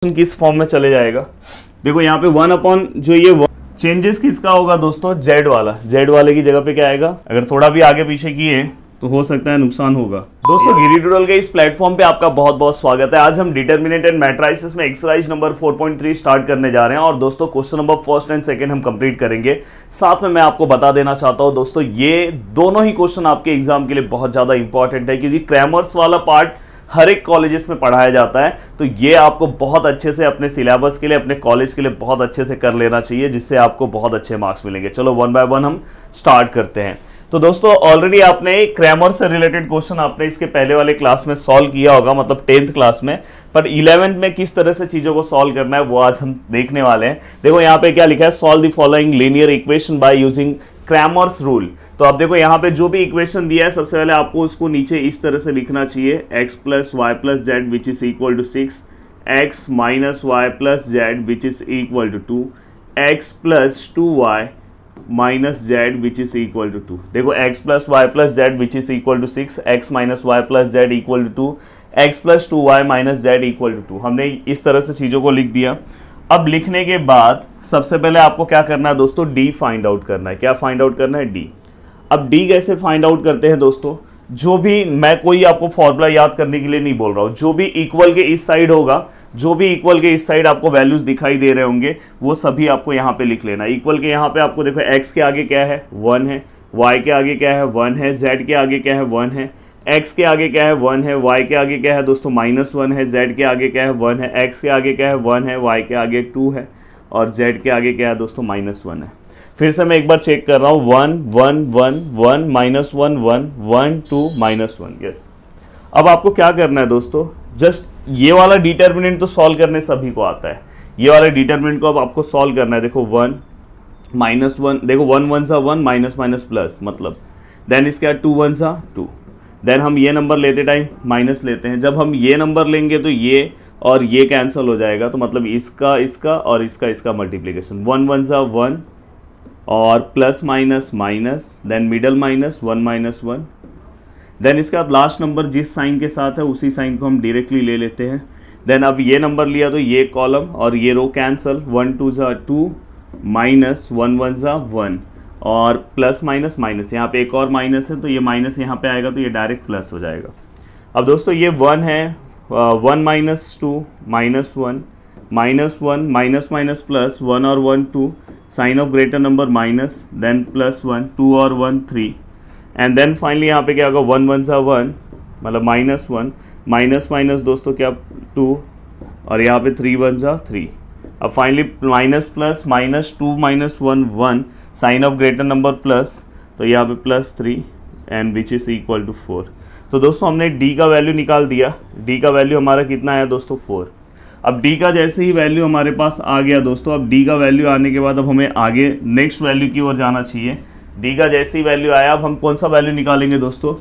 किस फॉर्म में चले जाएगा। देखो यहाँ पे 1 अपॉन जो ये चेंजेस किसका होगा दोस्तों, जेड वाला, जेड वाले की जगह पे क्या आएगा। अगर थोड़ा भी आगे पीछे किए तो हो सकता है नुकसान होगा। दोस्तों गिरी ट्यूटोरियल के इस प्लेटफॉर्म पे आपका बहुत बहुत स्वागत है। आज हम डिटर्मिनेंट एंड मैट्राइसिस में एक्सरसाइज नंबर 4.3 स्टार्ट करने जा रहे हैं और दोस्तों question number first and second हम कंप्लीट करेंगे। साथ में मैं आपको बता देना चाहता हूं दोस्तों, ये दोनों ही क्वेश्चन आपके एग्जाम के लिए बहुत ज्यादा इंपॉर्टेंट है, क्योंकि क्रैमर्स वाला पार्ट हर एक कॉलेजेस में पढ़ाया जाता है। तो ये आपको बहुत अच्छे से अपने सिलेबस के लिए, अपने कॉलेज के लिए बहुत अच्छे से कर लेना चाहिए, जिससे आपको बहुत अच्छे मार्क्स मिलेंगे। चलो 1 बाय 1 हम स्टार्ट करते हैं। तो दोस्तों ऑलरेडी आपने क्रैमर से रिलेटेड क्वेश्चन आपने इसके पहले वाले क्लास में सॉल्व किया होगा, मतलब 10th क्लास में, पर 11th में किस तरह से चीजों को सॉल्व करना है वो आज हम देखने वाले हैं। देखो यहाँ पे क्या लिखा है, solve the following linear equation by using Cramer's rule. तो आप देखो यहाँ पे जो भी इक्वेशन दिया है, सबसे पहले आपको उसको नीचे इस तरह से लिखना चाहिए, x plus y plus z which is equal to 6, x minus y plus z which is equal to 2, x plus 2y minus z which is equal to 2। देखो x plus y plus z which is equal to 6, x minus y plus z equal to 2, x plus 2y minus z equal to 2। हमने इस तरह से चीज़ों को लिख दिया। अब लिखने के बाद सबसे पहले आपको क्या करना है दोस्तों, d फाइंड आउट करना है। क्या फाइंड आउट करना है, d। अब d कैसे फाइंड आउट करते हैं दोस्तों, जो भी, मैं कोई आपको फॉर्मूला याद करने के लिए नहीं बोल रहा हूँ, जो भी इक्वल के इस साइड होगा, जो भी इक्वल के इस साइड आपको वैल्यूज दिखाई दे रहे होंगे, वो सभी आपको यहाँ पे लिख लेना। इक्वल के यहाँ पे आपको देखो x के आगे क्या है, 1 है, y के आगे क्या है, 1 है, z के आगे क्या है, 1 है, x के आगे क्या है, 1 है, y के आगे क्या है दोस्तों, -1 है, z के आगे क्या है, 1 है, x के आगे क्या है, 1 है, y के आगे 2 है, और z के आगे क्या है दोस्तों, -1 है। फिर से मैं एक बार चेक कर रहा हूँ, 1 1 1 1 -1 1 1 2 -1। यस, अब आपको क्या करना है दोस्तों, जस्ट ये वाला डिटर्मिनेंट तो सॉल्व करने सभी को आता है। ये वाला डिटर्मिनेंट को अब आपको सॉल्व करना है। देखो 1 -1, देखो 1 1 सा 1 माइनस माइनस प्लस, मतलब देन इसके 2 1 सा 2, देन हम ये नंबर लेते टाइम माइनस लेते हैं। जब हम ये नंबर लेंगे तो ये और ये कैंसिल हो जाएगा, तो मतलब इसका इसका और इसका मल्टीप्लीकेशन, 1 1 सा 1 और plus minus minus, then middle minus 1 -1, then इसका लास्ट नंबर जिस साइन के साथ है उसी साइन को हम डायरेक्टली ले लेते हैं। देन अब ये नंबर लिया तो ये कॉलम और ये रो कैंसल, 1 2 सा 2 माइनस 1 1 सा 1 और प्लस माइनस माइनस, यहाँ पे एक और माइनस है तो ये माइनस यहाँ पे आएगा तो ये डायरेक्ट प्लस हो जाएगा। अब दोस्तों ये 1 है, 1 -2 -1 -1 माइनस माइनस प्लस, 1 और 1 2, sign of greater number minus, then +1, 2 और 1 3, एंड देन फाइनली यहाँ पे क्या होगा, 1 1 सा 1 मतलब -1 माइनस माइनस दोस्तों क्या 2 और यहाँ पे 3 1 सा 3। अब finally minus plus -2 -1 1, sign of greater number plus, तो यहाँ पे +3 and which is equal to 4। तो दोस्तों हमने d का वैल्यू निकाल दिया। d का वैल्यू हमारा कितना आया दोस्तों, 4। अब d का जैसे ही वैल्यू हमारे पास आ गया दोस्तों, अब d का वैल्यू आने के बाद अब हमें आगे नेक्स्ट वैल्यू की ओर जाना चाहिए। d का जैसे ही वैल्यू आया, अब हम कौन सा वैल्यू निकालेंगे दोस्तों,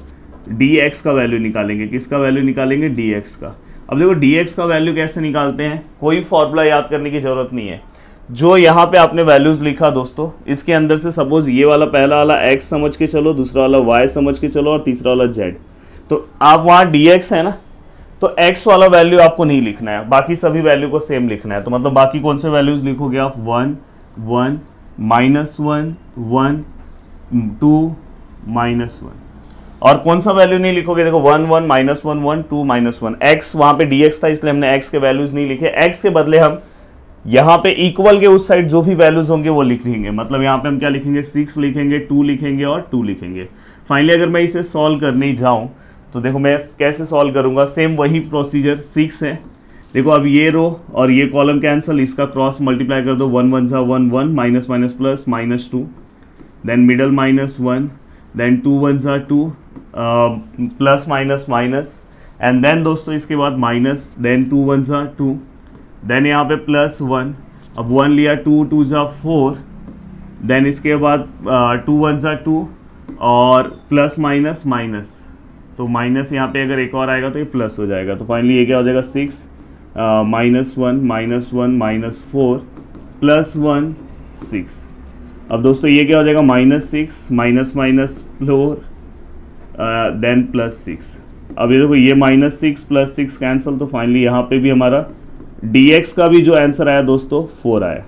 dx का वैल्यू निकालेंगे। किसका वैल्यू निकालेंगे, dx का। अब देखो dx का वैल्यू कैसे निकालते हैं, कोई फॉर्मूला याद करने की जरूरत नहीं है। जो यहाँ पे आपने वैल्यूज लिखा दोस्तों, इसके अंदर से सपोज ये वाला पहला वाला x समझ के चलो, दूसरा वाला y समझ के चलो और तीसरा वाला z, तो आप वहाँ dx है ना, तो x वाला वैल्यू आपको नहीं लिखना है, बाकी सभी वैल्यू को सेम लिखना है। तो मतलब बाकी कौन से वैल्यूज लिखोगे आप, 1 1 -1 1 2 -1, और कौन सा वैल्यू नहीं लिखोगे, देखो 1 1 -1 1 2 -1। x वहाँ पे dx था इसलिए हमने x के वैल्यूज नहीं लिखे, x के बदले हम यहाँ पे इक्वल के उस साइड जो भी वैल्यूज होंगे वो लिख लेंगे। मतलब यहाँ पे हम क्या लिखेंगे, 6 लिखेंगे, 2 लिखेंगे और 2 लिखेंगे। फाइनली अगर मैं इसे सॉल्व करने जाऊँ तो देखो मैं कैसे सॉल्व करूँगा, सेम वही प्रोसीजर, 6 है। देखो अब ये रो और ये कॉलम कैंसिल, इसका क्रॉस मल्टीप्लाई कर दो, 1 1 सा 1 1 minus minus plus -2, then middle -1, then 2 1 सा 2 plus minus minus, and then दोस्तों इसके बाद माइनस, देन 2 1 सा 2, देन यहाँ पे +1, अब 1 लिया, 2 2 सा 4, देन इसके बाद 2 1 सा 2 और प्लस माइनस माइनस, तो माइनस यहाँ पे अगर एक और आएगा तो ये प्लस हो जाएगा। तो फाइनली ये क्या हो जाएगा, 6 -1 -4 +1 6। अब दोस्तों ये क्या हो जाएगा, -6 -4 देन +6। अब ये देखो ये -6 + 6 कैंसिल, तो फाइनली यहाँ पे भी हमारा dx का भी जो आंसर आया दोस्तों 4 आया।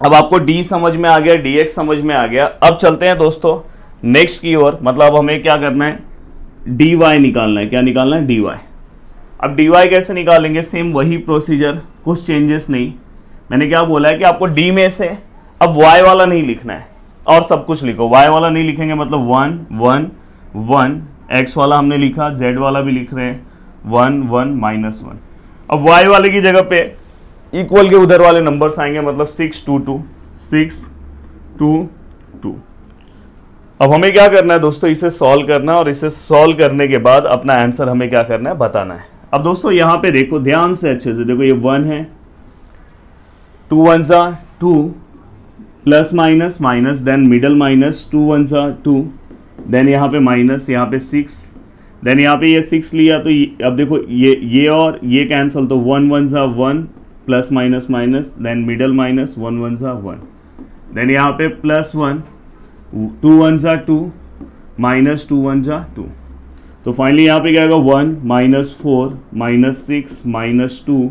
अब आपको d समझ में आ गया, dx समझ में आ गया। अब चलते हैं दोस्तों नेक्स्ट की ओर, मतलब हमें क्या करना है, dy निकालना है। क्या निकालना है? dy। अब dy कैसे निकालेंगे? सेम वही प्रोसीजर, कुछ चेंजेस नहीं। मैंने क्या बोला है कि आपको d में से अब y वाला नहीं लिखना है और सब कुछ लिखो। y वाला नहीं लिखेंगे मतलब 1 1 1, x वाला हमने लिखा, z वाला भी लिख रहे हैं 1 1 -1। अब y वाले की जगह पे इक्वल के उधर वाले नंबर्स आएंगे, मतलब 6 2 2 6 2 2। अब हमें क्या करना है दोस्तों, इसे सॉल्व करना है और इसे सॉल्व करने के बाद अपना आंसर हमें क्या करना है, बताना है। अब दोस्तों यहाँ पे देखो, ध्यान से अच्छे से देखो, ये 1 है, 2 1 सा 2, plus minus minus, then middle minus, 2 1 सा 2, देन यहाँ पे माइनस, यहाँ पे 6, देन यहाँ पे ये 6 लिया तो अब देखो ये और ये कैंसिल, तो 1 1 सा 1, plus minus minus, then middle minus, 1 1 सा 1, देन यहाँ पे प्लस 1, 2 1 सा 2, माइनस 2 1 सा 2। तो फाइनली यहाँ पे क्या आएगा, 1 -4 -6 -2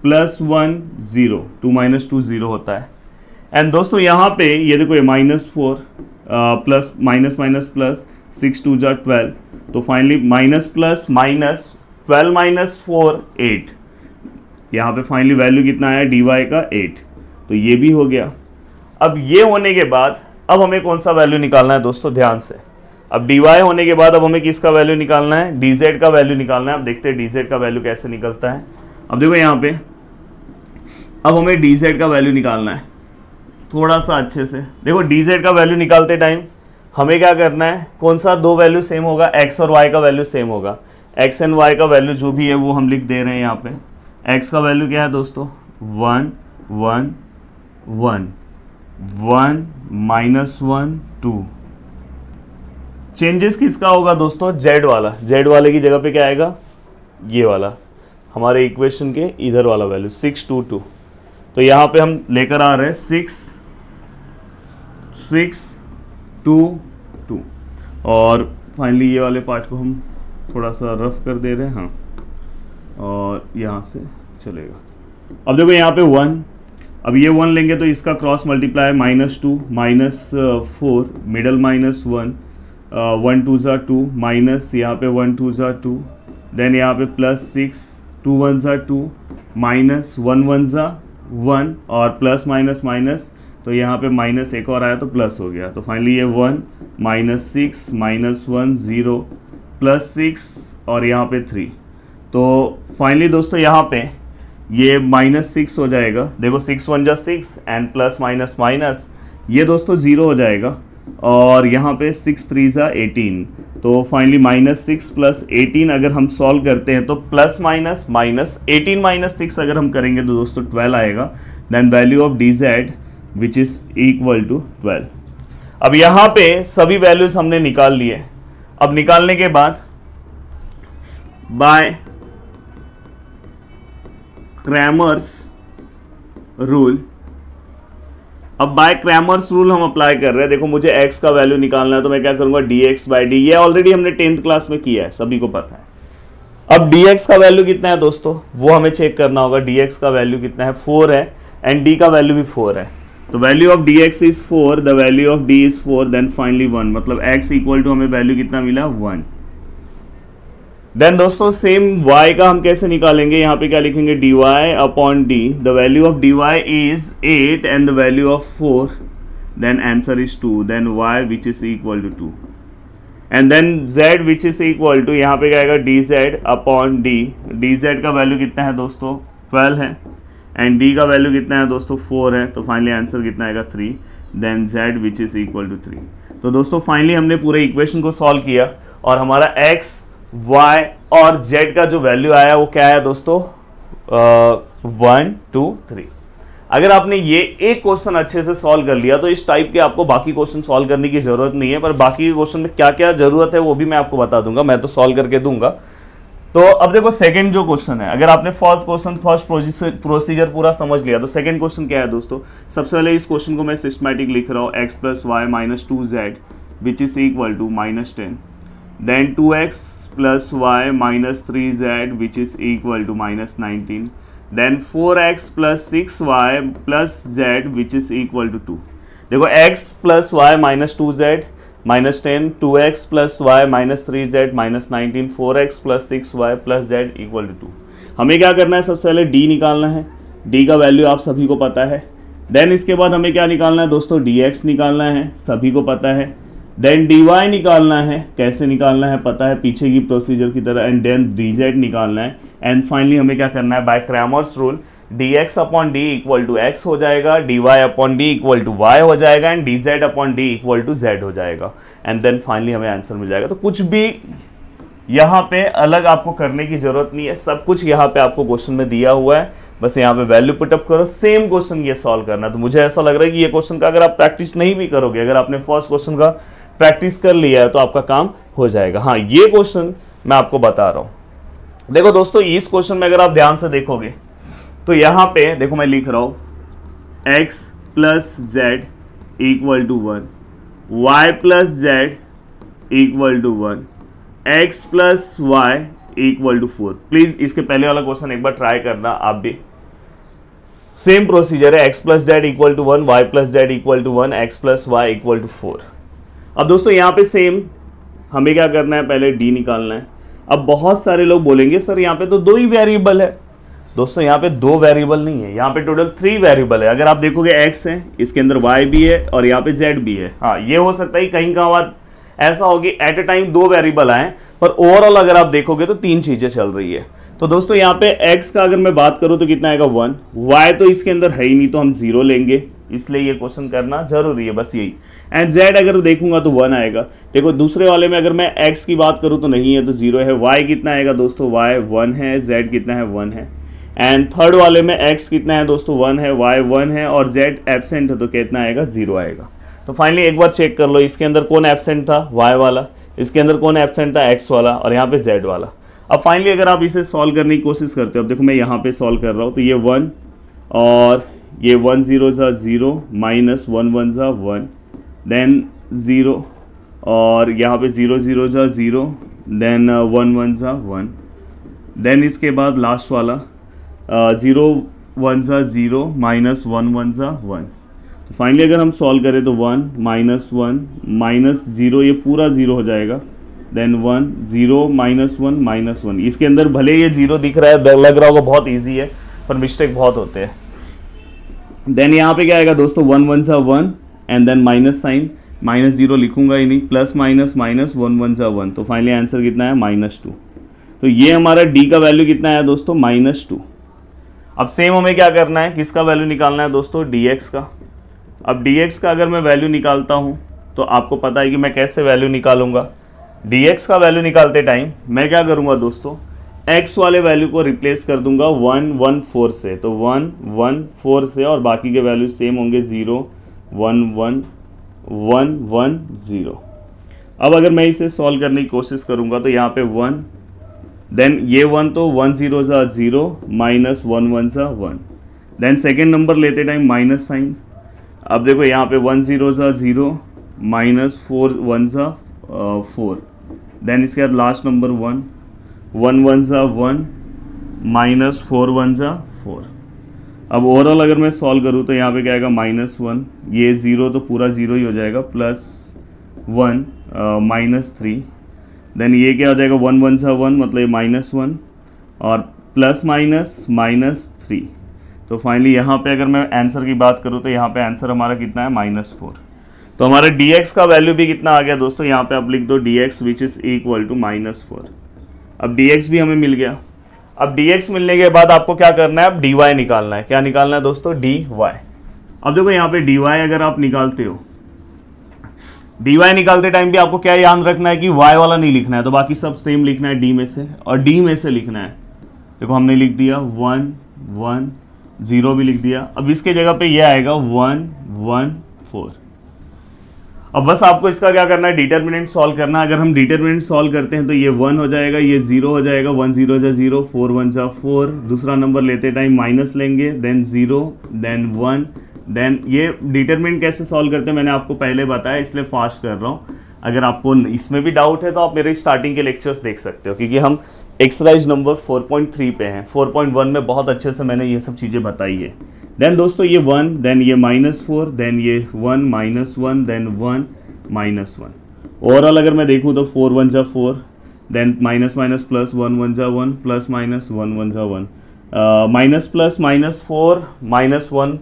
प्लस 1 0, 2 -2 0 होता है। एंड दोस्तों यहाँ पे ये देखो, ये -4 प्लस माइनस माइनस प्लस 6 2 जा 12, तो फाइनली माइनस प्लस माइनस 12 -4 8। यहाँ पे फाइनली वैल्यू कितना आया dy का 8, तो ये भी हो गया। अब ये होने के बाद अब हमें कौन सा वैल्यू निकालना है दोस्तों, ध्यान से। अब dy होने के बाद अब हमें किसका वैल्यू निकालना है, dz का वैल्यू निकालना है। अब देखते हैं dz का वैल्यू कैसे निकलता है। अब देखो यहाँ पे, अब हमें dz का वैल्यू निकालना है थोड़ा सा अच्छे से। देखो dz का वैल्यू निकालते टाइम हमें क्या करना है, कौन सा दो वैल्यू सेम होगा, x और y का वैल्यू सेम होगा। x एंड y का वैल्यू जो भी है वो हम लिख दे रहे हैं यहाँ पे। x का वैल्यू क्या है दोस्तों, 1 1 1 1 -1 2। चेंजेस किसका होगा दोस्तों, z वाला। z वाले की जगह पे क्या आएगा, ये वाला हमारे इक्वेशन के इधर वाला वैल्यू 6 2 2। तो यहाँ पे हम लेकर आ रहे हैं 6 6 2 2, और फाइनली ये वाले पार्ट को हम थोड़ा सा रफ कर दे रहे हैं, हाँ, और यहाँ से चलेगा। अब देखो यहाँ पे 1, अब ये 1 लेंगे तो इसका क्रॉस मल्टीप्लाई -2 -4, मिडल -1, 1 2 ज़ा 2, माइनस यहाँ पे 1 2 ज़ा 2, देन यहाँ पे प्लस 6, 2 1 ज़ा 2, माइनस 1 1 ज़ा 1, और प्लस माइनस माइनस, तो यहाँ पे माइनस एक और आया तो प्लस हो गया। तो फाइनली ये 1 -6 -1 0 प्लस 6 और यहाँ पे 3। तो फाइनली दोस्तों यहाँ पे ये -6 हो जाएगा। देखो 6 1 जा 6 एंड प्लस माइनस माइनस, ये दोस्तों 0 हो जाएगा, और यहाँ पे 6 3 जा 18। तो फाइनली -6 प्लस 18 अगर हम सॉल्व करते हैं तो प्लस माइनस माइनस 18 -6 अगर हम करेंगे तो दोस्तों 12 आएगा। Then value of dz which is equal to 12। अब यहाँ पे सभी वैल्यूज हमने निकाल लिए। अब निकालने के बाद बाय क्रैमर्स रूल, अब बाय क्रैमर्स रूल हम अप्लाई कर रहे हैं। देखो मुझे x का वैल्यू निकालना है तो मैं क्या करूंगा, dx/d। ये ऑलरेडी हमने 10th क्लास में किया है, सभी को पता है। अब dx का वैल्यू कितना है दोस्तों, वो हमें चेक करना होगा। dx का वैल्यू कितना है, 4 है, एंड d का वैल्यू भी 4 है। तो value of dx is 4, the value of d is 4, then finally 1, मतलब x इक्वल टू हमें वैल्यू कितना मिला, 1। देन दोस्तों सेम y का हम कैसे निकालेंगे, यहाँ पे क्या लिखेंगे, dy upon d, the value of dy is 8 and the value of 4, then answer is 2, then y which is equal to 2, and then z which is equal to, यहाँ पे क्या आएगा, dz अपॉन d। dz का value कितना है दोस्तों, 12 है, and d का वैल्यू कितना है दोस्तों, 4 है। तो फाइनली आंसर कितना आएगा, 3, then z which is equal to 3। तो दोस्तों फाइनली हमने पूरे इक्वेशन को सॉल्व किया और हमारा x y और z का जो वैल्यू आया वो क्या है दोस्तों, 1 2 3। अगर आपने ये एक क्वेश्चन अच्छे से सॉल्व कर लिया तो इस टाइप के आपको बाकी क्वेश्चन सॉल्व करने की जरूरत नहीं है, पर बाकी के क्वेश्चन में क्या क्या जरूरत है वो भी मैं आपको बता दूंगा, मैं तो सॉल्व करके दूंगा। तो अब देखो सेकंड जो क्वेश्चन है, अगर आपने फर्स्ट प्रोसीजर पूरा समझ लिया तो सेकंड क्वेश्चन क्या है दोस्तों। सबसे पहले इस क्वेश्चन को मैं सिस्टमैटिक लिख रहा हूँ, x + y - 2z which is equal to -10, then 2x + y - 3z which is equal to -19, then 4x plus 6y plus z which is equal to 2। देखो x plus y minus 2z minus 10, 2x plus y minus 3z minus 19, 4x plus 6y plus z equal to 2। हमें क्या करना है, सबसे पहले d निकालना है। d का वैल्यू आप सभी को पता है। देन इसके बाद हमें क्या निकालना है दोस्तों, dx निकालना है, सभी को पता है। देन dy निकालना है, कैसे निकालना है पता है, पीछे की प्रोसीजर की तरह। एंड देन dz निकालना है। एंड फाइनली हमें क्या करना है, by Cramer's rule dx upon D equal to x हो जाएगा, dy upon D equal to y हो जाएगा, and dz upon D equal to z हो जाएगा। एंड देन फाइनली हमें आंसर मिल जाएगा। तो कुछ भी यहाँ पे अलग आपको करने की जरूरत नहीं है, सब कुछ यहाँ पे आपको क्वेश्चन में दिया हुआ है। बस यहाँ पे वैल्यू पुटअप करो, सेम क्वेश्चन ये सॉल्व करना। तो मुझे ऐसा लग रहा है कि ये क्वेश्चन का अगर आप प्रैक्टिस नहीं भी करोगे, अगर आपने फर्स्ट क्वेश्चन का प्रैक्टिस कर लिया है तो आपका काम हो जाएगा। हाँ, ये क्वेश्चन मैं आपको बता रहा हूँ। देखो दोस्तों, इस क्वेश्चन में अगर आप ध्यान से देखोगे तो यहाँ पे देखो मैं लिख रहा हूँ x plus z equal to 1, y plus z equal to 1, x plus y equal to 4। Please इसके पहले वाला क्वेश्चन एक बार ट्राई करना आप भी। सेम प्रोसीजर है, x plus z equal to 1, y plus z equal to 1, x plus y equal to 4। अब दोस्तों यहाँ पे सेम हमें क्या करना है, पहले d निकालना है। अब बहुत सारे लोग बोलेंगे सर यहाँ पे तो 2 ही वेरिएबल है। दोस्तों यहाँ पे 2 वेरिएबल नहीं है, यहाँ पे टोटल 3 वेरिएबल है। अगर आप देखोगे x है, इसके अंदर y भी है और यहाँ पे z भी है। हाँ, ये हो सकता है कहीं का बात ऐसा होगी एट ए टाइम 2 वेरिएबल आए, पर ओवरऑल अगर आप देखोगे तो 3 चीजें चल रही है। तो दोस्तों यहाँ पे x का अगर मैं बात करूँ तो कितना आएगा 1, y तो इसके अंदर है ही नहीं तो हम 0 लेंगे, इसलिए ये क्वेश्चन करना जरूरी है, बस यही। एंड z अगर देखूंगा तो 1 आएगा। देखो दूसरे वाले में अगर मैं x की बात करूँ तो नहीं है तो 0 है। y कितना आएगा दोस्तों, y 1 है, z कितना है 1 है। एंड थर्ड वाले में x कितना है दोस्तों 1 है, y 1 है और z एब्सेंट है तो कितना आएगा 0 आएगा। तो फाइनली एक बार चेक कर लो, इसके अंदर कौन एब्सेंट था, y वाला, इसके अंदर कौन एब्सेंट था, x वाला, और यहाँ पे z वाला। अब फाइनली अगर आप इसे सॉल्व करने की कोशिश करते हो, अब देखो मैं यहाँ पे सॉल्व कर रहा हूँ तो ये 1 और ये 1 0 सा 0 माइनस 1 1 सा 1 देन 0 और यहाँ पे 0 0 सा 0 देन 1 1 सा 1 देन इसके बाद लास्ट वाला 0 1 सा 0 माइनस 1 1 सा 1। तो फाइनली अगर हम सॉल्व करें तो 1 माइनस 1 माइनस 0, ये पूरा 0 हो जाएगा। Then 1 0 minus 1 minus 1। इसके अंदर भले ये 0 दिख रहा है, लग रहा होगा बहुत इजी है, पर मिस्टेक बहुत होते हैं। देन यहाँ पे क्या आएगा दोस्तों 1 1 सा 1 and then minus sign, minus 0 लिखूंगा ही नहीं, प्लस माइनस माइनस 1 1 सा 1। तो फाइनली आंसर कितना है -2। तो ये हमारा d का वैल्यू कितना है दोस्तों -2। अब सेम हमें क्या करना है, किसका वैल्यू निकालना है दोस्तों, dx का। अब dx का अगर मैं वैल्यू निकालता हूँ तो आपको पता है कि मैं कैसे वैल्यू निकालूंगा। dx का वैल्यू निकालते टाइम मैं क्या करूँगा दोस्तों, x वाले वैल्यू को रिप्लेस कर दूंगा 1 1 4 से, तो 1 1 4 से, और बाकी के वैल्यू सेम होंगे 0 1 1 1 1 0। अब अगर मैं इसे सॉल्व करने की कोशिश करूँगा तो यहाँ पे 1 देन ये 1 तो 1 0 सा 0 माइनस 1 1 सा 1 देन सेकेंड नंबर लेते टाइम माइनस साइन। अब देखो यहाँ पे 1 0 सा 0 माइनस 4 1 सा 4 देन इसके बाद लास्ट नंबर 1 1 1 सा 1 माइनस 4 1 सा 4। अब ओवरऑल अगर मैं सॉल्व करूँ तो यहाँ पे क्या आएगा -1, ये 0 तो पूरा 0 ही हो जाएगा, प्लस 1 -3 देन ये क्या हो जाएगा 1 1 सा 1 मतलब -1 और प्लस माइनस -3। तो फाइनली यहाँ पे अगर मैं आंसर की बात करूँ तो यहाँ पे आंसर हमारा कितना है -4। तो हमारे dx का वैल्यू भी कितना आ गया दोस्तों, यहाँ पे आप लिख दो dx which is equal to -4। अब dx भी हमें मिल गया। अब dx मिलने के बाद आपको क्या करना है, अब dy निकालना है। क्या निकालना है दोस्तों, dy। अब देखो यहाँ पे dy अगर आप निकालते हो, dy निकालते टाइम भी आपको क्या याद रखना है कि y वाला नहीं लिखना है, तो बाकी सब सेम लिखना है d में से, और d में से लिखना है। देखो हमने लिख दिया 1 1 0 भी लिख दिया। अब इसके जगह पे ये आएगा 1 1 4। अब बस आपको इसका क्या करना है, डिटर्मिनेंट सॉल्व करना है। अगर हम डिटर्मिनेंट सॉल्व करते हैं तो ये 1 हो जाएगा, ये 0 हो जाएगा, 1 0 जा 0 4 1 जा 4। दूसरा नंबर लेते टाइम माइनस लेंगे, देन 0 देन 1 देन ये डिटर्मिनेंट कैसे सॉल्व करते हैं मैंने आपको पहले बताया, इसलिए फास्ट कर रहा हूँ। अगर आपको इसमें भी डाउट है तो आप मेरे स्टार्टिंग के लेक्चर्स देख सकते हो, क्योंकि हम एक्सरसाइज नंबर 4.3 पे हैं। 4.1 में बहुत अच्छे से मैंने ये सब चीज़ें बताई है। देन दोस्तों ये 1, देन ये -4, देन ये 1 -1, देन 1 -1। ओवरऑल अगर मैं देखूँ तो 4 1 जा 4, देन माइनस माइनस प्लस 1 1 जा 1, प्लस माइनस 1 1 जा 1, minus plus -4 -1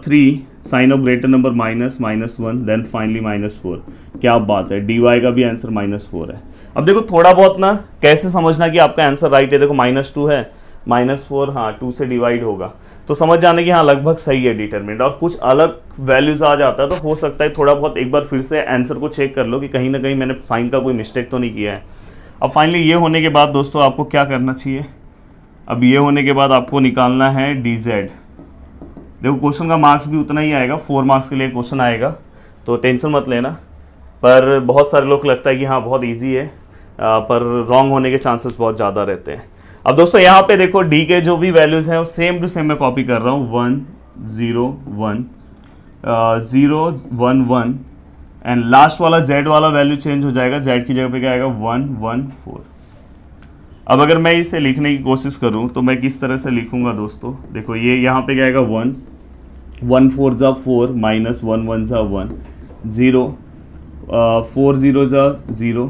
3, sign of greater number -1, then finally -4। क्या बात है, dy का भी आंसर -4 है। अब देखो थोड़ा बहुत ना कैसे समझना कि आपका आंसर राइट है। देखो -2 है, -4 हाँ 2 से डिवाइड होगा, तो समझ जाने कि हाँ लगभग सही है डिटरमिनेंट। और कुछ अलग वैल्यूज आ जाता है तो हो सकता है थोड़ा बहुत एक बार फिर से आंसर को चेक कर लो कि कहीं ना कहीं मैंने साइन का कोई मिस्टेक तो नहीं किया है। अब फाइनली ये होने के बाद दोस्तों आपको क्या करना चाहिए, अब ये होने के बाद आपको निकालना है dz। देखो क्वेश्चन का मार्क्स भी उतना ही आएगा, 4 मार्क्स के लिए क्वेश्चन आएगा, तो टेंशन मत लेना। पर बहुत सारे लोग लगता है कि हाँ बहुत ईजी है, पर रॉन्ग होने के चांसेस बहुत ज़्यादा रहते हैं। अब दोस्तों यहाँ पे देखो डी के जो भी वैल्यूज़ हैं वो सेम टू सेम मैं कॉपी कर रहा हूँ, 1 0 1 0 1 1, एंड लास्ट वाला z वाला वैल्यू चेंज हो जाएगा, z की जगह पे क्या आएगा 1 1 4। अब अगर मैं इसे लिखने की कोशिश करूँ तो मैं किस तरह से लिखूँगा दोस्तों, देखो ये यहाँ पे क्या आएगा 1 1 4 जा 4, -1 1 जा 1, 0 4 0 जा 0,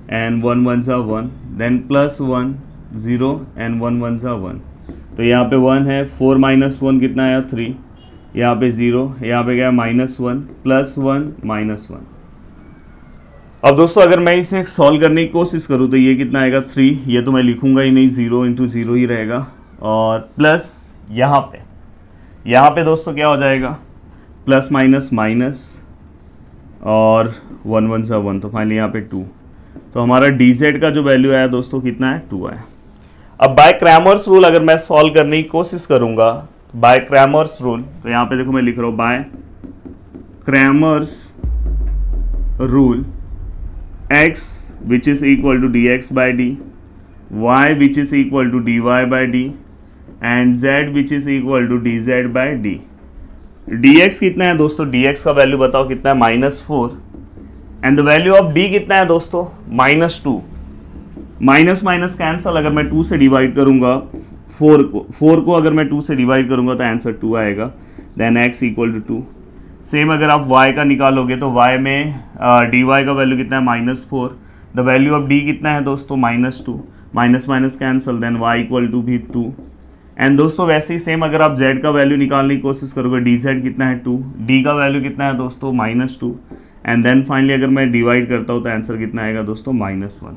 एंड 1 1 जा 1, देन +1 0 एंड 1 1 जा 1। तो यहाँ पे 1 है, 4 -1 कितना आया 3, यहाँ पे 0, यहाँ पे क्या है -1 +1 -1। अब दोस्तों अगर मैं इसे सॉल्व करने की कोशिश करूँ तो ये कितना आएगा 3, ये तो मैं लिखूंगा ही नहीं, 0 × 0 ही रहेगा, और प्लस यहाँ पे दोस्तों क्या हो जाएगा प्लस माइनस माइनस, और 1 1 सा 1, तो फाइनली यहाँ पे 2। तो हमारा dz का जो वैल्यू आया दोस्तों कितना है 2 आया। अब बाय क्रैमर्स रूल अगर मैं सॉल्व करने की कोशिश करूंगा, बाय क्रैमर्स रूल, तो यहाँ पे देखो मैं लिख रहा हूँ by Cramer's rule x which is equal to dx by d, y which is equal to dy by d, and z which is equal to dz by d। dx कितना है दोस्तों, dx का वैल्यू बताओ कितना है -4, and the value of d कितना है दोस्तों -2। माइनस माइनस कैंसल, अगर मैं 2 से डिवाइड करूंगा 4 को अगर मैं 2 से डिवाइड करूंगा तो आंसर 2 आएगा, then x equal to 2। Same अगर आप y का निकालोगे तो y में dy का वैल्यू कितना है -4, द वैल्यू ऑफ d कितना है दोस्तों -2, minus minus cancel, then y equal to भी 2। एंड दोस्तों वैसे ही सेम अगर आप z का वैल्यू निकालने की कोशिश करोगे, dz कितना है 2, d का वैल्यू कितना है दोस्तों -2, एंड देन फाइनली अगर मैं डिवाइड करता हूँ तो आंसर कितना आएगा दोस्तों -1।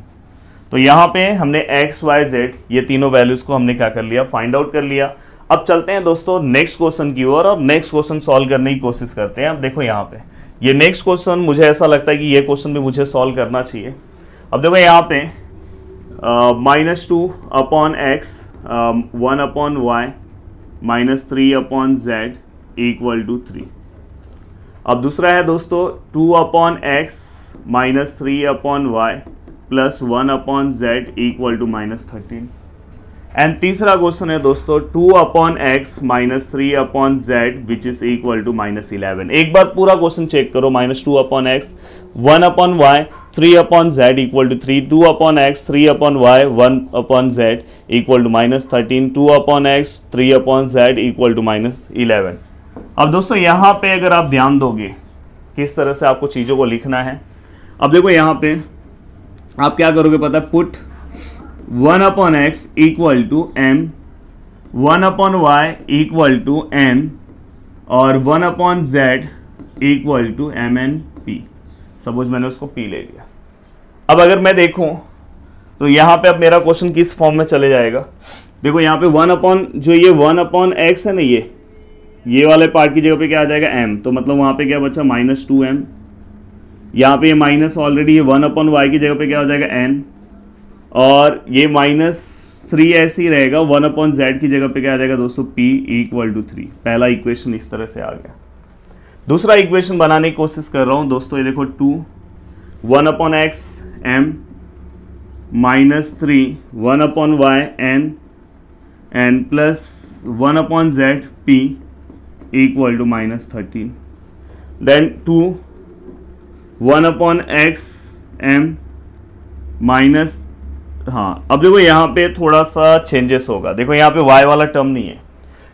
तो यहाँ पे हमने x y z ये तीनों वैल्यूज को हमने क्या कर लिया, फाइंड आउट कर लिया। अब चलते हैं दोस्तों नेक्स्ट क्वेश्चन की ओर और नेक्स्ट क्वेश्चन सॉल्व करने की कोशिश करते हैं। अब देखो यहाँ पे ये नेक्स्ट क्वेश्चन मुझे ऐसा लगता है कि ये क्वेश्चन भी मुझे सॉल्व करना चाहिए। अब देखो यहाँ पे -2 upon x 1 upon y -3 upon z equal to 3। अब दूसरा है दोस्तों 2 upon x -3 upon y plus 1 upon z equal to -13। And तीसरा क्वेश्चन है दोस्तों 2 upon x -3 upon z which is equal to -11। एक बार पूरा क्वेश्चन चेक करो, -2 upon x 1 upon y 3 upon z equal to 3, 2 upon x 3 upon y 1 upon z equal to -13, 2 upon x 3 upon z equal to -11। अब दोस्तों यहाँ पे अगर आप ध्यान दोगे किस तरह से आपको चीज़ों को लिखना है। अब देखो यहाँ पे आप क्या करोगे पता है, put 1 upon x equal to m, 1 upon y equal to n, और 1 upon z equal to mn/p। Suppose मैंने उसको p ले लिया। अब अगर मैं देखूं तो यहाँ पे अब मेरा क्वेश्चन किस फॉर्म में चले जाएगा। देखो यहाँ पे 1 अपॉन जो ये 1 अपॉन x है ना, ये वाले पार्ट की जगह पे क्या आ जाएगा m, तो मतलब वहाँ पे क्या बचा -2m। यहाँ पे ये माइनस ऑलरेडी ये 1 अपॉन y की जगह पे क्या हो जाएगा n, और ये -3 ऐसे ही रहेगा, 1 अपॉन z की जगह पे क्या आ जाएगा दोस्तों p इक्वल टू 3। पहला इक्वेशन इस तरह से आ गया। दूसरा इक्वेशन बनाने की कोशिश कर रहा हूँ दोस्तों, ये देखो 2 1 upon x m -3 1 upon y n and plus 1 upon z p equal to -13। Then 2 1 upon x m हाँ अब देखो यहाँ पे थोड़ा सा चेंजेस होगा। देखो यहाँ पे y वाला टर्म नहीं है,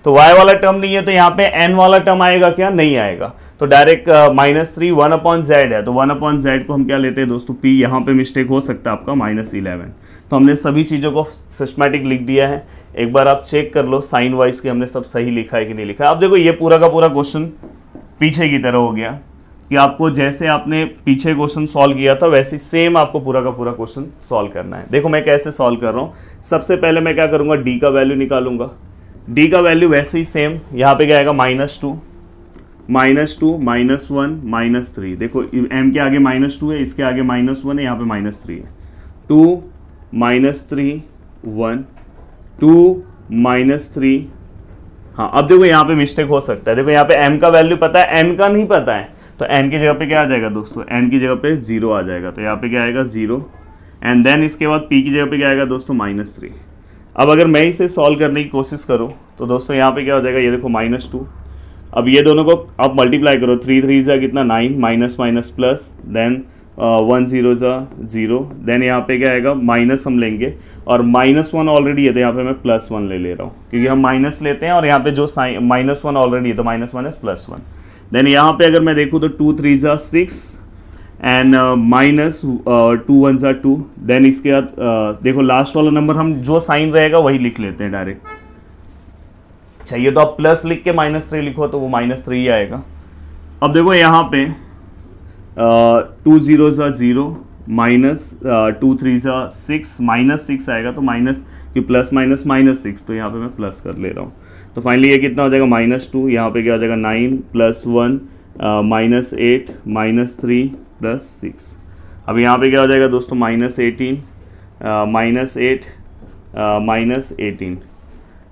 तो y वाला टर्म नहीं है तो यहाँ पे n वाला टर्म आएगा क्या? नहीं आएगा। तो डायरेक्ट -3 1/z है, तो 1/z को हम क्या लेते हैं दोस्तों? p। यहाँ पे मिस्टेक हो सकता है आपका -11। तो हमने सभी चीज़ों को सिस्टमैटिक लिख दिया है। एक बार आप चेक कर लो साइन वाइज के हमने सब सही लिखा है कि नहीं लिखा है। अब देखो ये पूरा का पूरा क्वेश्चन पीछे की तरह हो गया कि आपको जैसे आपने पीछे क्वेश्चन सॉल्व किया था वैसे सेम आपको पूरा का पूरा क्वेश्चन सॉल्व करना है। देखो मैं कैसे सॉल्व कर रहा हूँ। सबसे पहले मैं क्या करूँगा? d का वैल्यू निकालूंगा। d का वैल्यू वैसे ही सेम, यहाँ पे क्या आएगा? -2 -1 -3। देखो m के आगे -2 है, इसके आगे -1 है, यहाँ पे -3 है। 2 -3 1 2 -3। हाँ अब देखो यहाँ पे मिस्टेक हो सकता है। देखो यहाँ पे m का वैल्यू पता है, n का नहीं पता है, तो n की जगह पे क्या आ जाएगा दोस्तों? n की जगह पे 0 आ जाएगा, तो यहाँ पे क्या आएगा? 0। एंड देन इसके बाद p की जगह पे क्या आएगा दोस्तों? -3। अब अगर मैं इसे सॉल्व करने की कोशिश करूँ तो दोस्तों यहाँ पे क्या हो जाएगा? ये देखो -2। अब ये दोनों को आप मल्टीप्लाई करो, 3 3 जा कितना? 9, माइनस माइनस प्लस, देन 1 0 जा 0, देन यहाँ पे क्या आएगा? माइनस हम लेंगे और -1 ऑलरेडी है तो यहाँ पे मैं +1 ले रहा हूँ, क्योंकि हम माइनस लेते हैं और यहाँ पे जो साइन -1 ऑलरेडी है तो -1 देन यहाँ पे अगर मैं देखूँ तो 2 3 जा 6 एंड -2 1 जा 2। देन इसके बाद देखो लास्ट वाला नंबर हम जो साइन रहेगा वही लिख लेते हैं डायरेक्ट। चाहिए तो आप प्लस लिख के -3 लिखो तो वो -3 ही आएगा। अब देखो यहाँ पे 2 0 जा 0 -2 3 जा 6 -6 आएगा, तो माइनस कि प्लस माइनस -6, तो यहाँ पे मैं प्लस कर ले रहा हूँ। तो फाइनली ये कितना हो जाएगा? -2। यहाँ पे क्या हो जाएगा? 9 + 1 -8 -3 + 6। अब यहाँ पे क्या हो जाएगा दोस्तों? -18 -8 -18।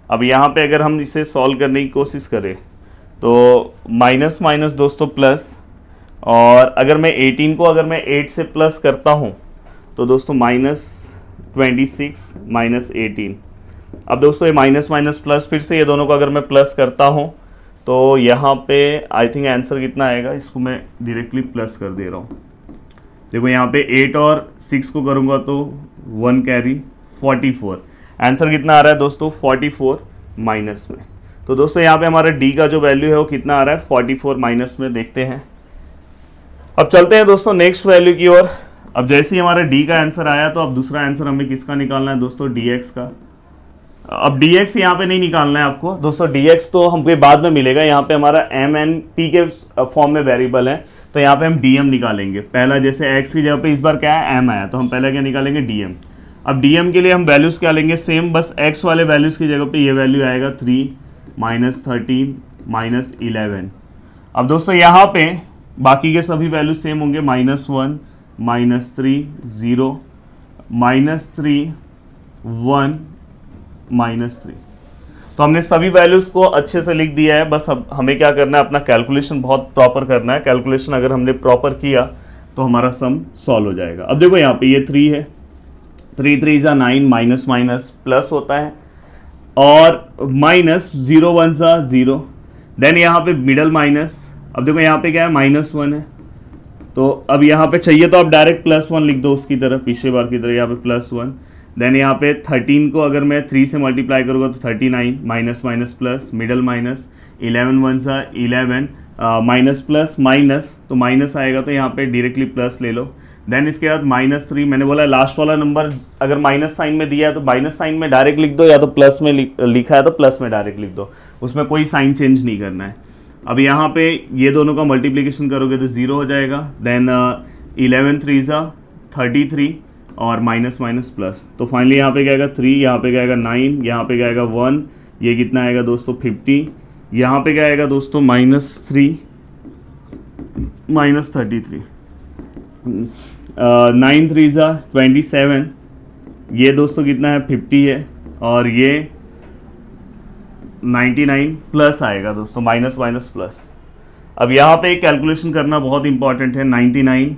अब यहाँ पे अगर हम इसे सॉल्व करने की कोशिश करें तो माइनस माइनस दोस्तों प्लस, और अगर मैं 18 को अगर मैं 8 से प्लस करता हूँ तो दोस्तों -26 -18। अब दोस्तों ये माइनस माइनस प्लस, फिर से ये दोनों को अगर मैं प्लस करता हूँ तो यहाँ पे आई थिंक आंसर कितना आएगा? इसको मैं डायरेक्टली प्लस कर दे रहा हूँ। देखो यहाँ पे 8 और 6 को करूँगा तो 1 कैरी 44। आंसर कितना आ रहा है दोस्तों? 44 माइनस में। तो दोस्तों यहाँ पे हमारा डी का जो वैल्यू है वो कितना आ रहा है? 44 माइनस में। देखते हैं, अब चलते हैं दोस्तों नेक्स्ट वैल्यू की ओर। अब जैसे ही हमारा डी का आंसर आया तो अब दूसरा आंसर हमें किसका निकालना है दोस्तों? dx का। अब dx यहाँ पे नहीं निकालना है आपको दोस्तों, dx तो हमको बाद में मिलेगा। यहाँ पे हमारा m n p के फॉर्म में वेरिएबल है, तो यहाँ पे हम dm निकालेंगे। पहला जैसे x की जगह पे इस बार क्या है? m आया, तो हम पहले क्या निकालेंगे? dm। अब dm के लिए हम वैल्यूज़ क्या लेंगे? सेम, बस x वाले वैल्यूज़ की जगह पे ये वैल्यू आएगा 3 -13 -11। अब दोस्तों यहाँ पे बाकी के सभी वैल्यू सेम होंगे, -1 -3 0 -3 1 -3। तो हमने सभी वैल्यूज़ को अच्छे से लिख दिया है। बस अब हमें क्या करना है? अपना कैलकुलेशन बहुत प्रॉपर करना है। कैलकुलेशन अगर हमने प्रॉपर किया तो हमारा सम सॉल्व हो जाएगा। अब देखो यहाँ पे ये 3 है, 3 3 जा 9, माइनस माइनस प्लस होता है, और -0 1 जा 0। देन यहाँ पे मिडल माइनस। अब देखो यहाँ पे क्या है? -1 है, तो अब यहाँ पे चाहिए तो आप डायरेक्ट +1 लिख दो उसकी तरह, पिछले बार की तरह यहाँ पे +1। देन यहाँ पे 13 को अगर मैं 3 से मल्टीप्लाई करूँगा तो 39, minus minus plus, middle minus, 11 1 जा 11, माइनस प्लस माइनस, तो माइनस आएगा तो यहाँ पे डायरेक्टली प्लस ले लो। देन इसके बाद -3, मैंने बोला लास्ट वाला नंबर अगर माइनस साइन में दिया है तो माइनस साइन में डायरेक्ट लिख दो, या तो प्लस में लिखा है तो प्लस में डायरेक्ट लिख दो, उसमें कोई साइन चेंज नहीं करना है। अब यहाँ पे ये दोनों का मल्टीप्लिकेशन करोगे तो 0 हो जाएगा। देन 11 3 जा 33 और माइनस माइनस प्लस, तो फाइनली यहाँ पे क्या आएगा? 3, यहाँ पे क्या आएगा? 9, यहाँ पे क्या आएगा? 1, ये कितना आएगा दोस्तों? 50, यहाँ पे क्या आएगा दोस्तों? -3 -33, 9 3 जा 27, ये दोस्तों कितना है? 50 है, और ये 99 प्लस आएगा दोस्तों, माइनस माइनस प्लस। अब यहाँ पे एक कैलकुलेशन करना बहुत इंपॉर्टेंट है, 99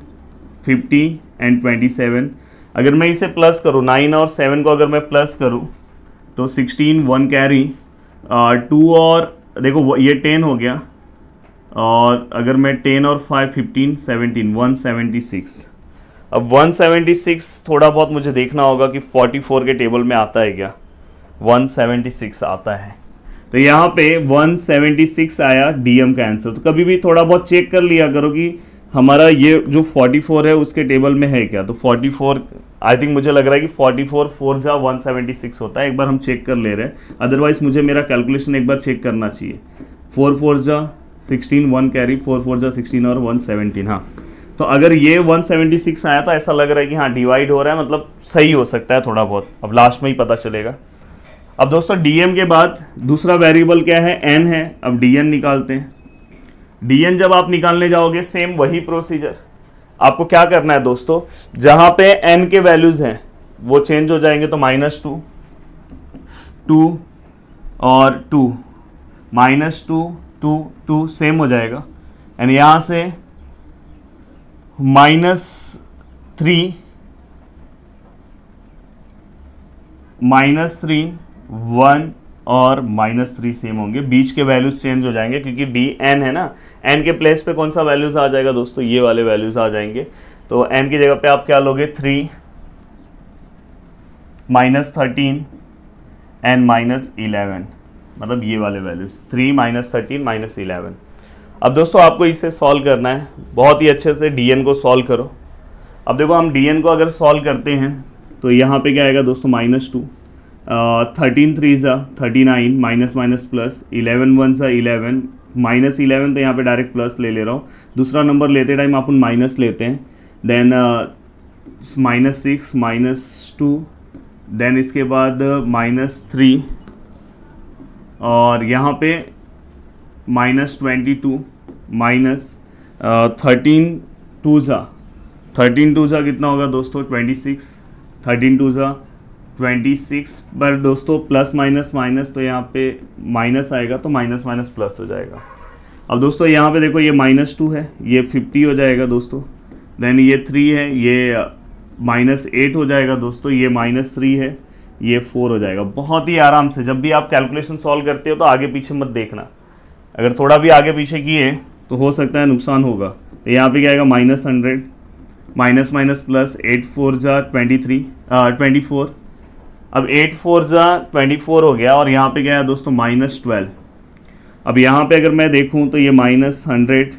50 एंड 27। अगर मैं इसे प्लस करूँ, 9 और 7 को अगर मैं प्लस करूँ तो 16 1 कैरी 2, और देखो ये 10 हो गया, और अगर मैं 10 और 5 15 17 176। अब 176 थोड़ा बहुत मुझे देखना होगा कि 44 के टेबल में आता है क्या। 176 आता है, तो यहाँ पे 176 आया डीएम का आंसर। तो कभी भी थोड़ा बहुत चेक कर लिया करो कि हमारा ये जो 44 है उसके टेबल में है क्या। तो 44 आई थिंक मुझे लग रहा है कि 44 4 जा 176 होता है। एक बार हम चेक कर ले रहे हैं, अदरवाइज मुझे मेरा कैलकुलेशन एक बार चेक करना चाहिए। 4 4 जा 16, 1 कैरी, 4 4 जा 16 और 117। हाँ, तो अगर ये 176 आया तो ऐसा लग रहा है कि हाँ डिवाइड हो रहा है, मतलब सही हो सकता है थोड़ा बहुत। अब लास्ट में ही पता चलेगा। अब दोस्तों डीएम के बाद दूसरा वेरिएबल क्या है, एन है। अब डीएन निकालते हैं। डीएन जब आप निकालने जाओगे सेम वही प्रोसीजर, आपको क्या करना है दोस्तों, जहां पे एन के वैल्यूज हैं वो चेंज हो जाएंगे। तो -2, 2 और 2, -2 2 2 सेम हो जाएगा। एंड यहां से -3 -3 1 और -3 सेम होंगे। बीच के वैल्यूज चेंज हो जाएंगे क्योंकि डी एन है ना। एन के प्लेस पे कौन सा वैल्यूज आ जाएगा दोस्तों, ये वाले वैल्यूज आ जाएंगे। तो एन की जगह पे आप क्या लोगे, 3 -13 एंड -11, मतलब ये वाले वैल्यूज 3 -13 -11। अब दोस्तों आपको इसे सॉल्व करना है, बहुत ही अच्छे से डीएन को सॉल्व करो। अब देखो हम डीएन को अगर सॉल्व करते हैं तो यहाँ पे क्या आएगा दोस्तों, -2, 13 3 ज़ा 39, माइनस माइनस प्लस, 11 1 ज़ा 11, -11 तो यहाँ पे डायरेक्ट प्लस ले रहा हूँ। दूसरा नंबर लेते टाइम अपन माइनस लेते हैं। देन -6 -2, देन इसके बाद -3 और यहाँ पे -22 -13 2 ज़ा कितना होगा दोस्तों, 26, 13 2 ज़ा 26। पर दोस्तों प्लस माइनस माइनस तो यहाँ पे माइनस आएगा, तो माइनस माइनस प्लस हो जाएगा। अब दोस्तों यहाँ पे देखो ये -2 है, ये 50 हो जाएगा दोस्तों। देन ये 3 है, ये -8 हो जाएगा दोस्तों। ये -3 है, ये 4 हो जाएगा। बहुत ही आराम से जब भी आप कैलकुलेशन सॉल्व करते हो तो आगे पीछे मत देखना। अगर थोड़ा भी आगे पीछे किए तो हो सकता है नुकसान होगा। तो यहाँ पे क्या आएगा, -100 माइनस माइनस प्लस, 8 4 ज़ा 24। अब 8 4 ज़ा 24 हो गया और यहाँ पे क्या है दोस्तों, -12। अब यहाँ पे अगर मैं देखूँ तो ये -100,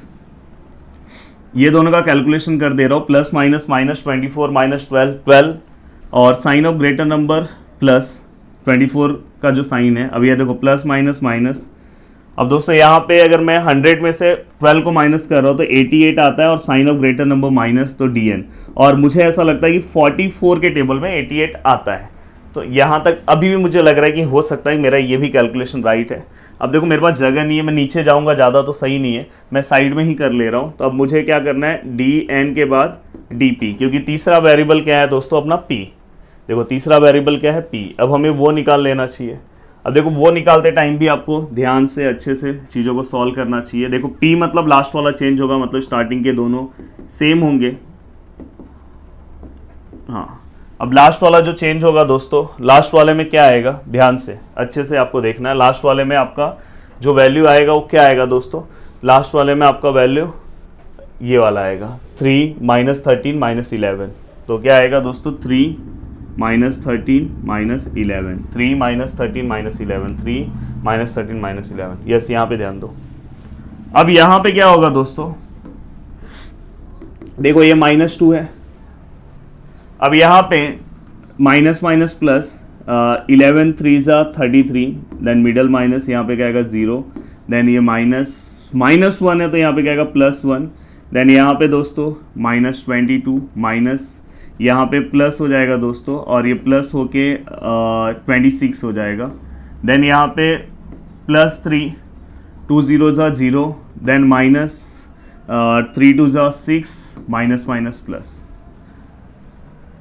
ये दोनों का कैलकुलेशन कर दे रहा हूँ। प्लस माइनस -24 -12 और sign of greater number plus 24 का जो साइन है। अब ये देखो प्लस माइनस माइनस। अब दोस्तों यहाँ पे अगर मैं 100 में से 12 को माइनस कर रहा हूँ तो 88 आता है और sign of greater number minus, तो डीएन। और मुझे ऐसा लगता है कि 44 के टेबल में 88 आता है। तो यहाँ तक अभी भी मुझे लग रहा है कि हो सकता है मेरा ये भी कैलकुलेशन राइट है। अब देखो मेरे पास जगह नहीं है, मैं नीचे जाऊँगा ज़्यादा तो सही नहीं है, मैं साइड में ही कर ले रहा हूँ। तो अब मुझे क्या करना है, डी एन के बाद डी पी, क्योंकि तीसरा वेरिएबल क्या है दोस्तों अपना पी। देखो तीसरा वेरिएबल क्या है, पी। अब हमें वो निकाल लेना चाहिए। अब देखो वो निकालते टाइम भी आपको ध्यान से अच्छे से चीज़ों को सॉल्व करना चाहिए। देखो पी मतलब लास्ट वाला चेंज होगा, मतलब स्टार्टिंग के दोनों सेम होंगे। हाँ, अब लास्ट वाला जो चेंज होगा दोस्तों, लास्ट वाले में क्या आएगा, ध्यान से अच्छे से आपको देखना है। लास्ट वाले में आपका जो वैल्यू आएगा वो क्या आएगा दोस्तों, लास्ट वाले में आपका वैल्यू ये वाला आएगा, 3 -13 -11। तो क्या आएगा दोस्तों, 3 -13 -11, 3 -13 -11, 3 -13 -11। यस, यहाँ पे ध्यान दो। अब यहाँ पे क्या होगा दोस्तों, देखो ये -2 है। अब यहाँ पे माइनस माइनस प्लस, 11 3 ज़ा 33, देन मिडल माइनस, यहाँ पे क्या आएगा 0, देन ये -1 है तो यहाँ पे क्या आएगा +1, देन यहाँ पे दोस्तों -22 माइनस, यहाँ पे प्लस हो जाएगा दोस्तों और ये प्लस होके 26 हो जाएगा। देन यहाँ पे +3, 2 0 ज़ा 0, देन -3 2 ज़ा 6, माइनस माइनस प्लस।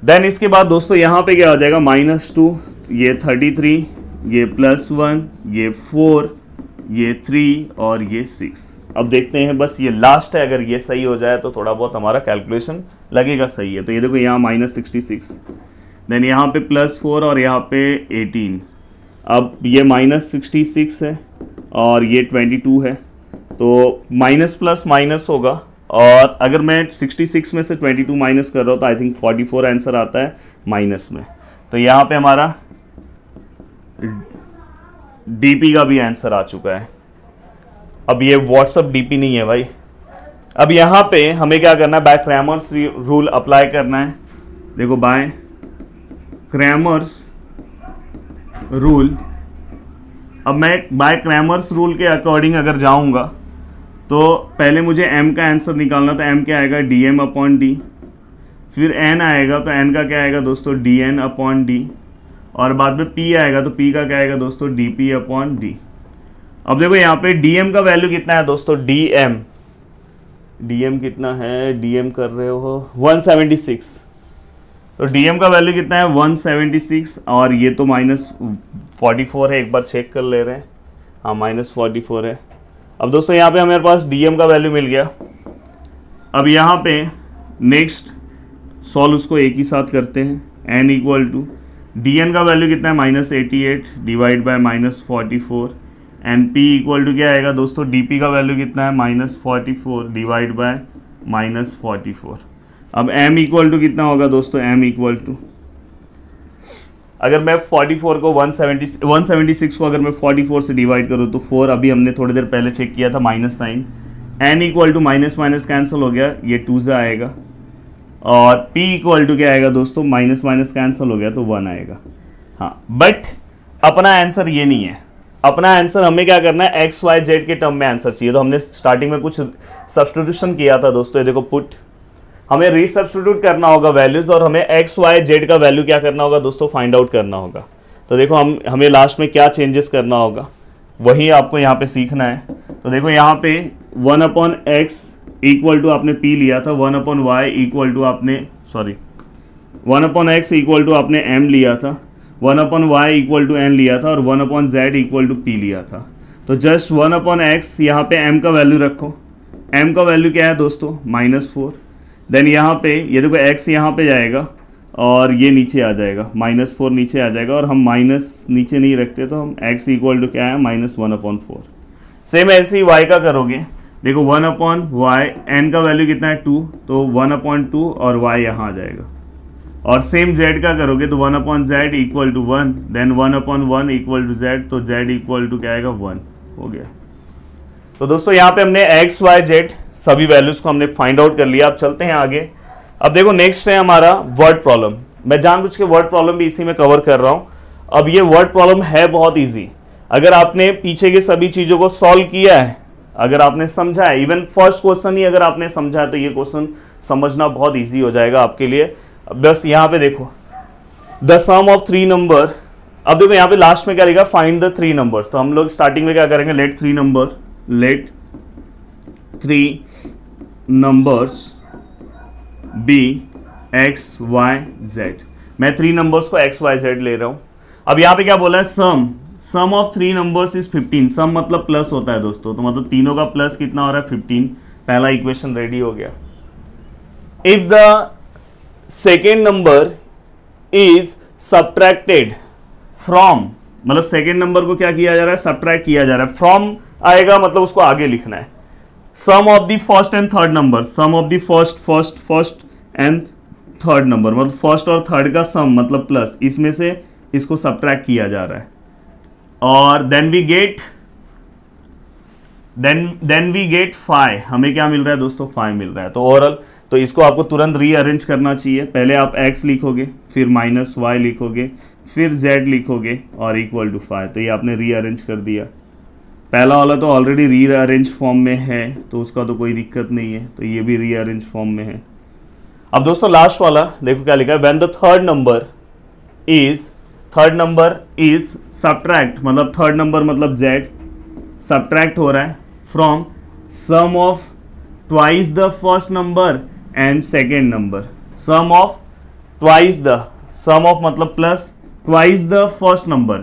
देन इसके बाद दोस्तों यहाँ पे क्या हो जाएगा, -2, ये 33, ये +1, ये 4, ये 3 और ये 6। अब देखते हैं, बस ये लास्ट है, अगर ये सही हो जाए तो थोड़ा बहुत हमारा कैलकुलेशन लगेगा सही है। तो ये देखो यहाँ -66, देन यहाँ पे +4 और यहाँ पे 18। अब ये -66 है और ये 22 है, तो माइनस प्लस माइनस होगा और अगर मैं 66 में से 22 माइनस कर रहा हूँ तो आई थिंक 44 आंसर आता है माइनस में। तो यहाँ पे हमारा डीपी का भी आंसर आ चुका है। अब ये व्हाट्सअप डीपी नहीं है भाई। अब यहाँ पे हमें क्या करना है, बाय क्रैमर्स रूल अप्लाई करना है। देखो बाय क्रैमर्स रूल, अब मैं बाय क्रैमर्स रूल के अकॉर्डिंग अगर जाऊंगा तो पहले मुझे m का आंसर निकालना, तो m क्या आएगा dm अपॉन डी, फिर n आएगा तो n का क्या आएगा दोस्तों dn अपॉन डी, और बाद में p आएगा तो p का क्या आएगा दोस्तों dp अपॉन डी। अब देखो यहाँ पे dm का वैल्यू कितना है दोस्तों, dm कितना है, dm कर रहे हो 176, तो dm का वैल्यू कितना है 176, और ये तो -44 है, एक बार चेक कर ले रहे हैं, हाँ -44 है। अब दोस्तों यहाँ पे हमारे पास dm का वैल्यू मिल गया। अब यहाँ पे नेक्स्ट सॉल्व उसको एक ही साथ करते हैं। n इक्वल टू dn का वैल्यू कितना है -88 divide by -44, and p equal to क्या आएगा दोस्तों, dp का वैल्यू कितना है -44 डिवाइड बाय -44। अब m इक्वल टू कितना होगा दोस्तों, m इक्वल टू अगर मैं 44 को 176 को अगर मैं 44 से डिवाइड करूँ तो 4, अभी हमने थोड़ी देर पहले चेक किया था minus sign, n equal to minus minus cancel हो गया, ये 2 से आएगा, और p इक्वल टू क्या आएगा दोस्तों, माइनस माइनस कैंसिल हो गया तो 1 आएगा। हाँ, बट अपना आंसर ये नहीं है। अपना आंसर हमें क्या करना है, एक्स वाई जेड के टर्म में आंसर चाहिए। तो हमने स्टार्टिंग में कुछ सब्स्टिट्यूशन किया था दोस्तों, ये देखो पुट, हमें रीसब्स्टिट्यूट करना होगा वैल्यूज, और हमें एक्स वाई जेड का वैल्यू क्या करना होगा दोस्तों, फाइंड आउट करना होगा। तो देखो हमें लास्ट में क्या चेंजेस करना होगा वही आपको यहाँ पे सीखना है। तो देखो यहाँ पे 1/x इक्वल टू आपने p लिया था, 1/y इक्वल टू आपने 1/x इक्वल टू आपने m लिया था, 1/y इक्वल टू n लिया था, और 1/z इक्वल टू p लिया था। तो जस्ट 1/x यहाँ पे m का वैल्यू रखो, m का वैल्यू क्या है दोस्तों -4, देन यहाँ पे ये देखो x यहाँ पे जाएगा और ये नीचे आ जाएगा, -4 नीचे आ जाएगा, और हम माइनस नीचे नहीं रखते तो हम x इक्वल टू क्या है -1/4। सेम ऐसे ही y का करोगे, देखो 1/y, n का वैल्यू कितना है 2, तो 1/2 और y यहाँ आ जाएगा। और सेम z का करोगे तो 1/z equal to 1, then 1/1 equal to z, तो z इक्वल टू क्या आएगा 1 हो गया। तो दोस्तों यहाँ पे हमने x, y, z सभी वैल्यूज को हमने फाइंड आउट कर लिया। अब चलते हैं आगे। अब देखो नेक्स्ट है हमारा वर्ड प्रॉब्लम। मैं जानबूझ के वर्ड प्रॉब्लम भी इसी में कवर कर रहा हूँ। अब ये वर्ड प्रॉब्लम है बहुत इजी, अगर आपने पीछे की सभी चीज़ों को सॉल्व किया है, अगर आपने समझा है, इवन फर्स्ट क्वेश्चन ही अगर आपने समझा है तो ये क्वेश्चन समझना बहुत ईजी हो जाएगा आपके लिए। बस यहाँ पे देखो द सम ऑफ 3 नंबर। अब देखो यहाँ पे लास्ट में क्या लिखा, फाइंड द 3 नंबर्स। तो हम लोग स्टार्टिंग में क्या करेंगे, let 3 numbers be x y z. मैं 3 नंबर्स को एक्स वाई जेड ले रहा हूं। अब यहाँ पे क्या बोला है, सम ऑफ 3 नंबर्स इज 15। सम मतलब प्लस होता है दोस्तों, तो मतलब तीनों का प्लस कितना हो रहा है 15। पहला इक्वेशन रेडी हो गया। If the second number is subtracted from, मतलब सेकेंड नंबर को क्या किया जा रहा है, सब्ट्रैक्ट किया जा रहा है। फ्रॉम आएगा मतलब उसको आगे लिखना है। Sum of the first and third number, sum of the first and third number, मतलब फर्स्ट और थर्ड का सम मतलब प्लस, इसमें से इसको सब्ट्रैक्ट किया जा रहा है। और देन वी गेट 5। हमें क्या मिल रहा है दोस्तों, 5 मिल रहा है। तो ओवरऑल तो इसको आपको तुरंत रीअरेंज करना चाहिए। पहले आप x लिखोगे, फिर -y लिखोगे, फिर z लिखोगे और इक्वल टू 5। तो ये आपने रीअरेंज कर दिया। पहला वाला तो ऑलरेडी रीअरेंज फॉर्म में है तो उसका तो कोई दिक्कत नहीं है, तो ये भी रीअरेंज फॉर्म में है। अब दोस्तों लास्ट वाला देखो क्या लिखा है, when the third number is subtract, मतलब थर्ड नंबर मतलब z सब्ट्रैक्ट हो रहा है from sum of twice the first number and second number. Sum of मतलब plus, twice the first number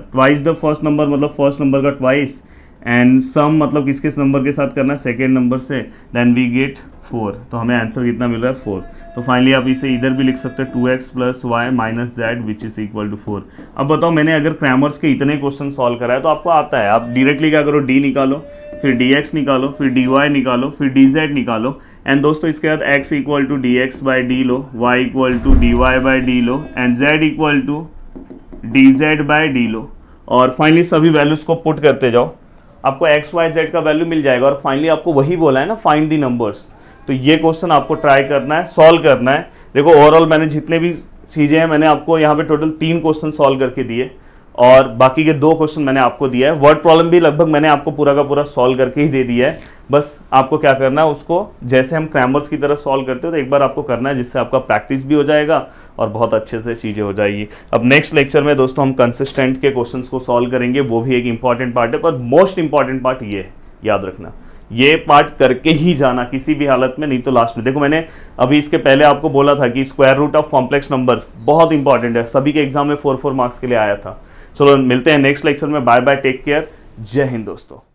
मतलब फर्स्ट नंबर का ट्वाइस, एंड सम मतलब किसके नंबर के साथ करना है, सेकेंड नंबर से। Then we get 4। तो हमें आंसर कितना मिल रहा है 4। तो फाइनली आप इसे इधर भी लिख सकते हैं 2x + y - z which is equal to 4। अब बताओ, मैंने अगर क्रैमर्स के इतने क्वेश्चन सॉल्व करा है तो आपको आता है। आप डायरेक्टली क्या करो, d निकालो, फिर dx निकालो, फिर dy निकालो, फिर dz निकालो, एंड दोस्तों इसके बाद x equal to D X by D लो, y equal to D Y by D लो and z equal to D Z by D लो। और फाइनली सभी वैल्यूज को पुट करते जाओ, आपको x y z का वैल्यू मिल जाएगा। और फाइनली आपको वही बोला है ना, फाइंड दी नंबर्स। तो ये क्वेश्चन आपको ट्राई करना है, सॉल्व करना है। देखो ओवरऑल मैंने जितने भी चीज़ें हैं मैंने आपको यहाँ पे टोटल 3 क्वेश्चन सॉल्व करके दिए और बाकी के 2 क्वेश्चन मैंने आपको दिया है। वर्ड प्रॉब्लम भी लगभग मैंने आपको पूरा का पूरा सॉल्व करके ही दे दिया है। बस आपको क्या करना है, उसको जैसे हम क्रैमर्स की तरह सॉल्व करते हो तो एक बार आपको करना है, जिससे आपका प्रैक्टिस भी हो जाएगा और बहुत अच्छे से चीज़ें हो जाएगी। अब नेक्स्ट लेक्चर में दोस्तों हम कंसिस्टेंट के क्वेश्चंस को सॉल्व करेंगे, वो भी एक इंपॉर्टेंट पार्ट है। पर मोस्ट इंपॉर्टेंट पार्ट ये है, याद रखना ये पार्ट करके ही जाना किसी भी हालत में, नहीं तो लास्ट में। देखो मैंने अभी इसके पहले आपको बोला था कि square root of complex number बहुत इंपॉर्टेंट है, सभी के एग्जाम में 4 मार्क्स के लिए आया था। चलो मिलते हैं नेक्स्ट लेक्चर में। बाय बाय, टेक केयर, जय हिंद दोस्तों।